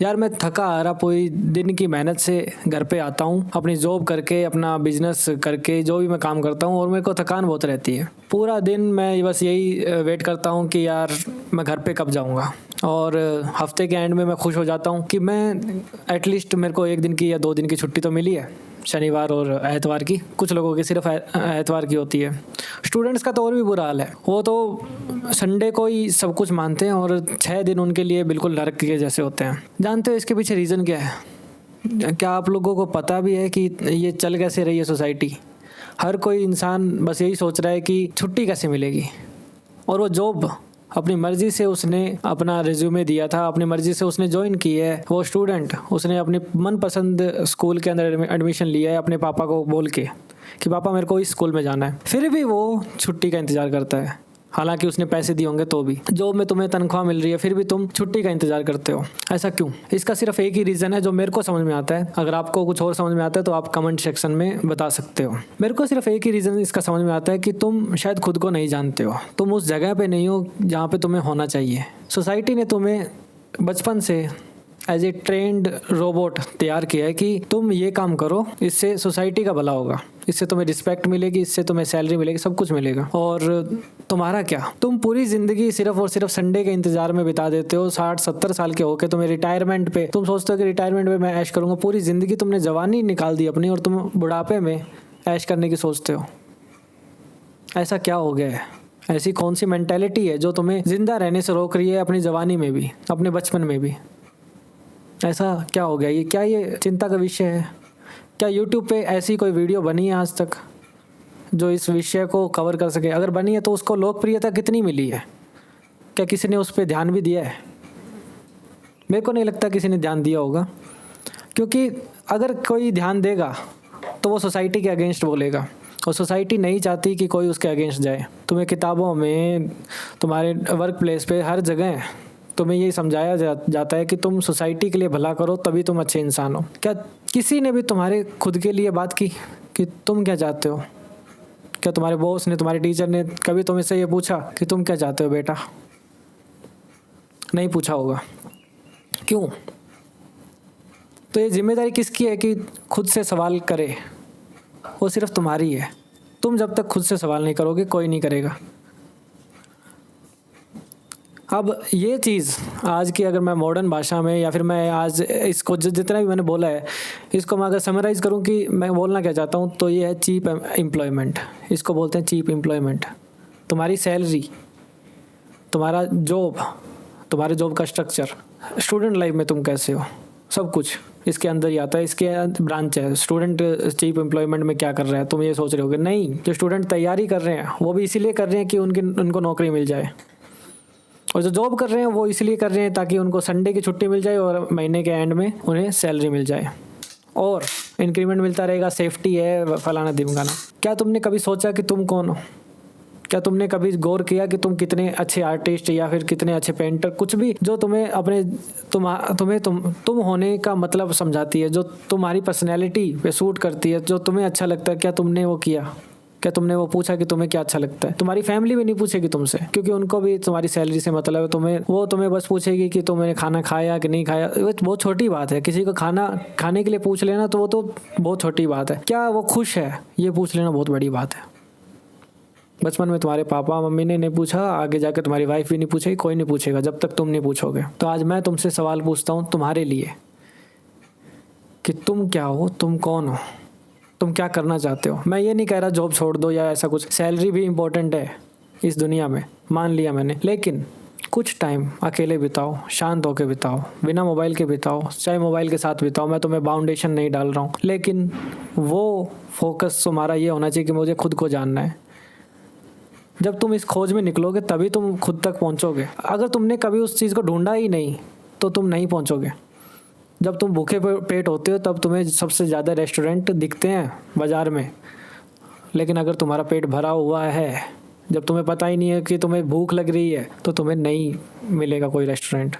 यार मैं थका हारा पूरी दिन की मेहनत से घर पे आता हूँ, अपनी जॉब करके, अपना बिजनेस करके, जो भी मैं काम करता हूँ, और मेरे को थकान बहुत रहती है। पूरा दिन मैं बस यही वेट करता हूँ कि यार मैं घर पे कब जाऊँगा। और हफ्ते के एंड में मैं खुश हो जाता हूँ कि मैं एटलीस्ट मेरे को 1 दिन की या 2 दिन की छुट्टी तो मिली है, शनिवार और एतवार की। कुछ लोगों की सिर्फ एतवार की होती है। स्टूडेंट्स का तो और भी बुरा हाल है, वो तो संडे को ही सब कुछ मानते हैं और 6 दिन उनके लिए बिल्कुल नरक के जैसे होते हैं। जानते हो इसके पीछे रीज़न क्या है? क्या आप लोगों को पता भी है कि ये चल कैसे रही है सोसाइटी? हर कोई इंसान बस यही सोच रहा है कि छुट्टी कैसे मिलेगी। और वो जॉब अपनी मर्ज़ी से उसने अपना रिज्यूमे दिया था, अपनी मर्ज़ी से उसने ज्वाइन की है। वो स्टूडेंट उसने अपनी मनपसंद स्कूल के अंदर एडमिशन लिया है अपने पापा को बोल के कि पापा मेरे को इस स्कूल में जाना है। फिर भी वो छुट्टी का इंतज़ार करता है, हालांकि उसने पैसे दिए होंगे तो भी। जॉब में तुम्हें तनख्वाह मिल रही है, फिर भी तुम छुट्टी का इंतजार करते हो। ऐसा क्यों? इसका सिर्फ एक ही रीज़न है जो मेरे को समझ में आता है। अगर आपको कुछ और समझ में आता है तो आप कमेंट सेक्शन में बता सकते हो। मेरे को सिर्फ एक ही रीज़न इसका समझ में आता है कि तुम शायद खुद को नहीं जानते हो। तुम उस जगह पे नहीं हो जहाँ पे तुम्हें होना चाहिए। सोसाइटी ने तुम्हें बचपन से एज ए ट्रेंड रोबोट तैयार किया है कि तुम ये काम करो, इससे सोसाइटी का भला होगा, इससे तुम्हें रिस्पेक्ट मिलेगी, इससे तुम्हें सैलरी मिलेगी, सब कुछ मिलेगा। और तुम्हारा क्या? तुम पूरी ज़िंदगी सिर्फ और सिर्फ संडे के इंतज़ार में बिता देते हो। 60-70 साल के होके तुम्हें रिटायरमेंट पे तुम सोचते हो कि रिटायरमेंट पे मैं ऐश करूँगा। पूरी ज़िंदगी तुमने जवानी निकाल दी अपनी और तुम बुढ़ापे में ऐश करने की सोचते हो। ऐसा क्या हो गया है? ऐसी कौन सी मेंटेलिटी है जो तुम्हें ज़िंदा रहने से रोक रही है, अपनी जवानी में भी, अपने बचपन में भी? ऐसा क्या हो गया? ये चिंता का विषय है? क्या यूट्यूब पे ऐसी कोई वीडियो बनी है आज तक जो इस विषय को कवर कर सके? अगर बनी है तो उसको लोकप्रियता कितनी मिली है? क्या किसी ने उस पर ध्यान भी दिया है? मेरे को नहीं लगता किसी ने ध्यान दिया होगा, क्योंकि अगर कोई ध्यान देगा तो वो सोसाइटी के अगेंस्ट बोलेगा, और सोसाइटी नहीं चाहती कि कोई उसके अगेंस्ट जाए। तुम्हें किताबों में, तुम्हारे वर्क प्लेस पे, हर जगह तुम्हें यही समझाया जाता है कि तुम सोसाइटी के लिए भला करो तभी तुम अच्छे इंसान हो। क्या किसी ने भी तुम्हारे खुद के लिए बात की कि तुम क्या चाहते हो? क्या तुम्हारे बॉस ने, तुम्हारे टीचर ने कभी तुमसे ये पूछा कि तुम क्या चाहते हो बेटा? नहीं पूछा होगा। क्यों? तो ये जिम्मेदारी किसकी है कि खुद से सवाल करे? वो सिर्फ तुम्हारी है। तुम जब तक खुद से सवाल नहीं करोगे कोई नहीं करेगा। अब ये चीज़ आज की, अगर मैं मॉडर्न भाषा में, या फिर मैं आज इसको जितना भी मैंने बोला है, इसको मैं अगर समराइज़ करूँ कि मैं बोलना क्या चाहता हूँ, तो ये है चीप एम्प्लॉयमेंट। इसको बोलते हैं चीप एम्प्लॉयमेंट। तुम्हारी सैलरी, तुम्हारा जॉब, तुम्हारे जॉब का स्ट्रक्चर, स्टूडेंट लाइफ में तुम कैसे हो, सब कुछ इसके अंदर ही आता है। इसके ब्रांच है। स्टूडेंट चीप एम्प्लॉयमेंट में क्या कर रहे हैं? तुम ये सोच रहे हो कि नहीं, जो स्टूडेंट तैयारी कर रहे हैं वो भी इसीलिए कर रहे हैं कि उनको नौकरी मिल जाए, और जो जॉब कर रहे हैं वो इसलिए कर रहे हैं ताकि उनको संडे की छुट्टी मिल जाए और महीने के एंड में उन्हें सैलरी मिल जाए और इंक्रीमेंट मिलता रहेगा, सेफ्टी है, फलाना ढिमकाना। क्या तुमने कभी सोचा कि तुम कौन हो? क्या तुमने कभी गौर किया कि तुम कितने अच्छे आर्टिस्ट या फिर कितने अच्छे पेंटर, कुछ भी जो तुम्हें अपने तुम होने का मतलब समझाती है, जो तुम्हारी पर्सनैलिटी पे सूट करती है, जो तुम्हें अच्छा लगता है, क्या तुमने वो किया? क्या तुमने वो पूछा कि तुम्हें क्या अच्छा लगता है? तुम्हारी फैमिली भी नहीं पूछेगी तुमसे, क्योंकि उनको भी तुम्हारी सैलरी से मतलब है। तुम्हें बस पूछेगी कि तुमने खाना खाया कि नहीं खाया। वो बहुत छोटी बात है। किसी को खाना खाने के लिए पूछ लेना तो वो तो बहुत छोटी बात है। क्या वो खुश है, ये पूछ लेना बहुत बड़ी बात है। बचपन में तुम्हारे पापा मम्मी ने नहीं पूछा, आगे जाकर तुम्हारी वाइफ भी नहीं पूछेगी, कोई नहीं पूछेगा जब तक तुम नहीं पूछोगे। तो आज मैं तुमसे सवाल पूछता हूँ तुम्हारे लिए कि तुम क्या हो, तुम कौन हो, तुम क्या करना चाहते हो? मैं ये नहीं कह रहा जॉब छोड़ दो या ऐसा कुछ। सैलरी भी इम्पोर्टेंट है इस दुनिया में, मान लिया मैंने, लेकिन कुछ टाइम अकेले बिताओ, शांत होकर बिताओ, बिना मोबाइल के बिताओ, चाहे मोबाइल के साथ बिताओ। मैं तुम्हें बाउंडेशन नहीं डाल रहा हूँ, लेकिन वो फोकस तुम्हारा ये होना चाहिए कि मुझे खुद को जानना है। जब तुम इस खोज में निकलोगे तभी तुम खुद तक पहुँचोगे। अगर तुमने कभी उस चीज़ को ढूंढा ही नहीं तो तुम नहीं पहुँचोगे। जब तुम भूखे पेट होते हो तब तुम्हें सबसे ज़्यादा रेस्टोरेंट दिखते हैं बाज़ार में, लेकिन अगर तुम्हारा पेट भरा हुआ है, जब तुम्हें पता ही नहीं है कि तुम्हें भूख लग रही है, तो तुम्हें नहीं मिलेगा कोई रेस्टोरेंट।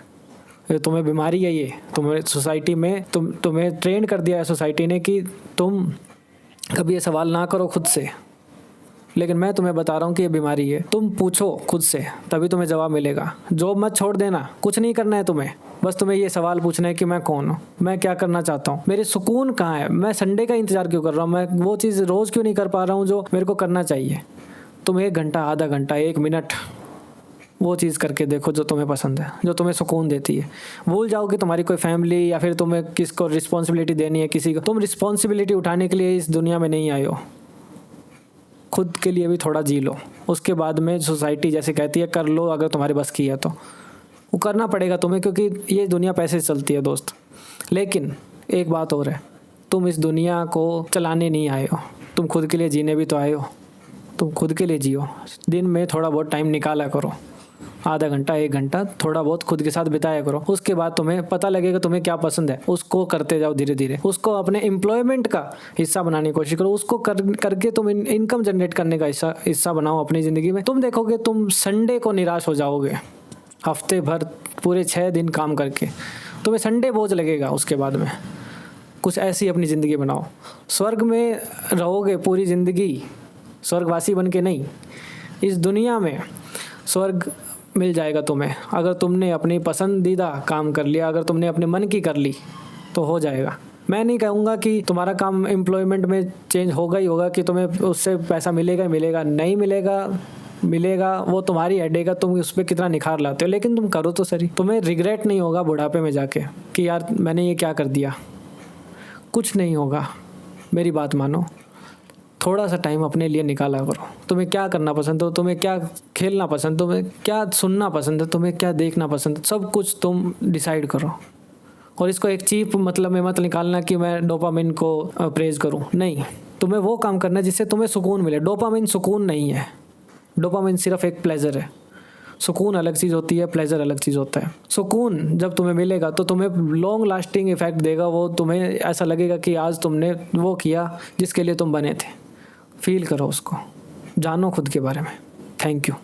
तुम्हें बीमारी है ये। तुम्हें सोसाइटी में तुम्हें ट्रेन कर दिया है सोसाइटी ने कि तुम कभी ये सवाल ना करो खुद से, लेकिन मैं तुम्हें बता रहा हूँ कि ये बीमारी है। तुम पूछो खुद से, तभी तुम्हें जवाब मिलेगा। जॉब मत छोड़ देना, कुछ नहीं करना है तुम्हें, बस तुम्हें ये सवाल पूछना है कि मैं कौन हूँ, मैं क्या करना चाहता हूँ, मेरे सुकून कहाँ है, मैं संडे का इंतजार क्यों कर रहा हूँ, मैं वो चीज़ रोज़ क्यों नहीं कर पा रहा हूँ जो मेरे को करना चाहिए। तुम 1 घंटा, आधा घंटा, 1 मिनट वो चीज़ करके देखो जो तुम्हें पसंद है, जो तुम्हें सुकून देती है। भूल जाओ कि तुम्हारी कोई फैमिली या फिर तुम्हें किसको रिस्पॉन्सिबिलिटी देनी है किसी को। तुम रिस्पॉन्सिबिलिटी उठाने के लिए इस दुनिया में नहीं आए हो। खुद के लिए भी थोड़ा जी लो, उसके बाद में सोसाइटी जैसे कहती है कर लो, अगर तुम्हारे बस की है तो वो करना पड़ेगा तुम्हें, क्योंकि ये दुनिया पैसे से चलती है दोस्त। लेकिन एक बात और है, तुम इस दुनिया को चलाने नहीं आए हो, तुम खुद के लिए जीने भी तो आए हो। तुम खुद के लिए जियो, दिन में थोड़ा बहुत टाइम निकाला करो, आधा घंटा, 1 घंटा थोड़ा बहुत खुद के साथ बिताया करो। उसके बाद तुम्हें पता लगेगा तुम्हें क्या पसंद है, उसको करते जाओ धीरे धीरे। उसको अपने एम्प्लॉयमेंट का हिस्सा बनाने की कोशिश करो, उसको करके तुम इनकम जनरेट करने का हिस्सा बनाओ अपनी ज़िंदगी में। तुम देखोगे तुम संडे को निराश हो जाओगे। हफ्ते भर पूरे 6 दिन काम करके तुम्हें संडे बोझ लगेगा। उसके बाद में कुछ ऐसी अपनी ज़िंदगी बनाओ, स्वर्ग में रहोगे पूरी ज़िंदगी, स्वर्गवासी बन के नहीं। इस दुनिया में स्वर्ग मिल जाएगा तुम्हें, अगर तुमने अपनी पसंदीदा काम कर लिया, अगर तुमने अपने मन की कर ली तो हो जाएगा। मैं नहीं कहूँगा कि तुम्हारा काम एम्प्लॉयमेंट में चेंज होगा ही होगा, कि तुम्हें उससे पैसा मिलेगा ही मिलेगा, नहीं मिलेगा वो तुम्हारी हेडेक है, तुम उस पर कितना निखार लाते हो। लेकिन तुम करो तो सही, तुम्हें रिग्रेट नहीं होगा बुढ़ापे में जाके कि यार मैंने ये क्या कर दिया। कुछ नहीं होगा, मेरी बात मानो, थोड़ा सा टाइम अपने लिए निकाला करो। तुम्हें क्या करना पसंद हो, तुम्हें क्या खेलना पसंद, तुम्हें क्या सुनना पसंद है, तुम्हें क्या देखना पसंद है, सब कुछ तुम डिसाइड करो। और इसको एक चीप मतलब में मत निकालना कि मैं डोपामिन को प्रेज करूं, नहीं। तुम्हें वो काम करना है जिससे तुम्हें सुकून मिले। डोपामिन सुकून नहीं है, डोपामिन सिर्फ एक प्लेजर है। सुकून अलग चीज़ होती है, प्लेजर अलग चीज़ होता है। सुकून जब तुम्हें मिलेगा तो तुम्हें लॉन्ग लास्टिंग इफेक्ट देगा, वो तुम्हें ऐसा लगेगा कि आज तुमने वो किया जिसके लिए तुम बने थे। फील करो उसको, जानो खुद के बारे में। Thank you.